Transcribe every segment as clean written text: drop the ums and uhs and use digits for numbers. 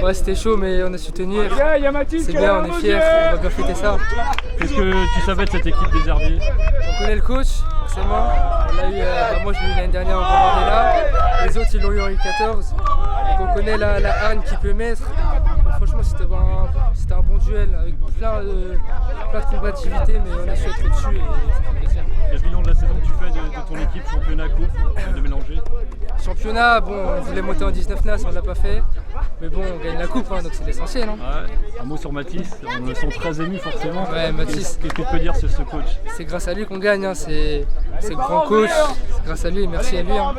Ouais, c'était chaud, mais on a su tenir. C'est bien, on est fiers, on va bien fêter ça. Qu'est-ce que tu savais de cette équipe des Herbiers? On connaît le coach, forcément. On l'a eu, moi je l'ai eu l'année dernière en Mandela. Les autres ils l'ont eu en U14. Donc on connaît la hargne qu'il peut mettre. Donc, franchement c'était un bon duel avec plein de combativité, mais on a su être au-dessus et ça fait plaisir. Quel bilan de la saison que tu fais de ton équipe, championnat, coupe, de mélanger? Championnat, bon, on voulait monter en 19 NAS, on l'a pas fait. Mais bon, on gagne la coupe, hein, donc c'est l'essentiel. Hein. Ouais. Un mot sur Mathis, on le sent très ému forcément. Ouais, Mathis. Qu'est-ce que tu peux dire sur ce coach? C'est grâce à lui qu'on gagne, hein. C'est le grand coach. C'est grâce à lui, merci à lui. Hein.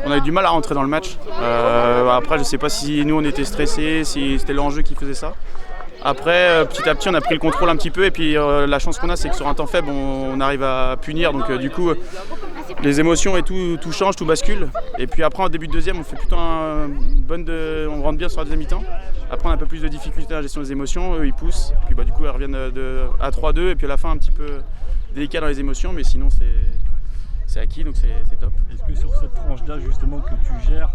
On a eu du mal à rentrer dans le match. Après, je sais pas si nous on était stressés, si c'était l'enjeu qui faisait ça. Après, petit à petit, on a pris le contrôle un petit peu et puis la chance qu'on a, c'est que sur un temps faible, on arrive à punir. Donc du coup, les émotions et tout change, tout bascule. Et puis après, en début de deuxième, on fait plutôt on rentre bien sur la deuxième mi-temps. Après, on a un peu plus de difficultés dans la gestion des émotions. Eux, ils poussent. Puis du coup, ils reviennent à 3-2 et puis à la fin, un petit peu délicat dans les émotions, mais sinon, c'est acquis, donc c'est top. Est-ce que sur cette tranche d'âge justement que tu gères,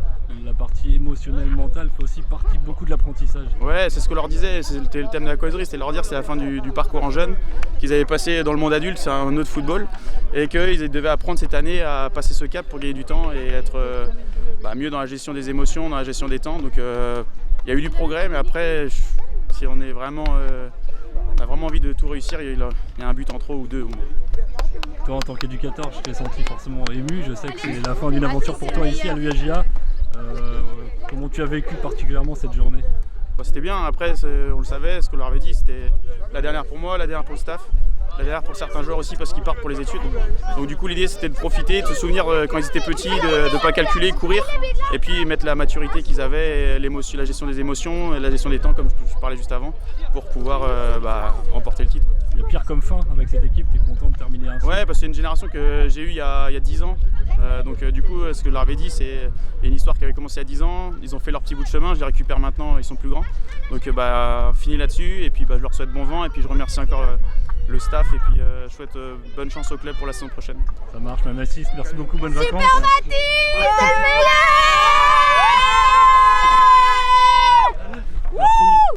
la partie émotionnelle, mentale fait aussi partie beaucoup de l'apprentissage? Ouais, c'est ce que leur disait, c'était le thème de la causerie, c'était leur dire que c'est la fin du parcours en jeune, qu'ils avaient passé dans le monde adulte, c'est un autre football, et qu'ils devaient apprendre cette année à passer ce cap pour gagner du temps et être mieux dans la gestion des émotions, dans la gestion des temps. Donc il y a eu du progrès, mais après, si on est vraiment, on a vraiment envie de tout réussir, il y a un but en trop ou deux. Toi, en tant qu'éducateur, je t'ai senti forcément ému. Je sais que c'est la fin d'une aventure pour toi ici à l'USJA. Comment tu as vécu particulièrement cette journée? C'était bien. Après, on le savait, ce qu'on leur avait dit, c'était la dernière pour moi, la dernière pour le staff, la dernière pour certains joueurs aussi parce qu'ils partent pour les études. Donc du coup, l'idée c'était de profiter, de se souvenir quand ils étaient petits, de ne pas calculer, courir, et puis mettre la maturité qu'ils avaient, la gestion des émotions, la gestion des temps, comme je parlais juste avant, pour pouvoir remporter le titre. Il y a pire comme fin avec cette équipe, tu es content de terminer ainsi? Ouais, c'est une génération que j'ai eue il y a 10 ans. Donc du coup, ce que je leur avais dit, c'est une histoire qui avait commencé à 10 ans. Ils ont fait leur petit bout de chemin, je les récupère maintenant, ils sont plus grands. Donc fini là-dessus, et puis je leur souhaite bon vent, et puis je remercie encore le staff, et puis je souhaite bonne chance au club pour la saison prochaine. Ça marche, Mathis, merci beaucoup, bonnes vacances. Super Mathis,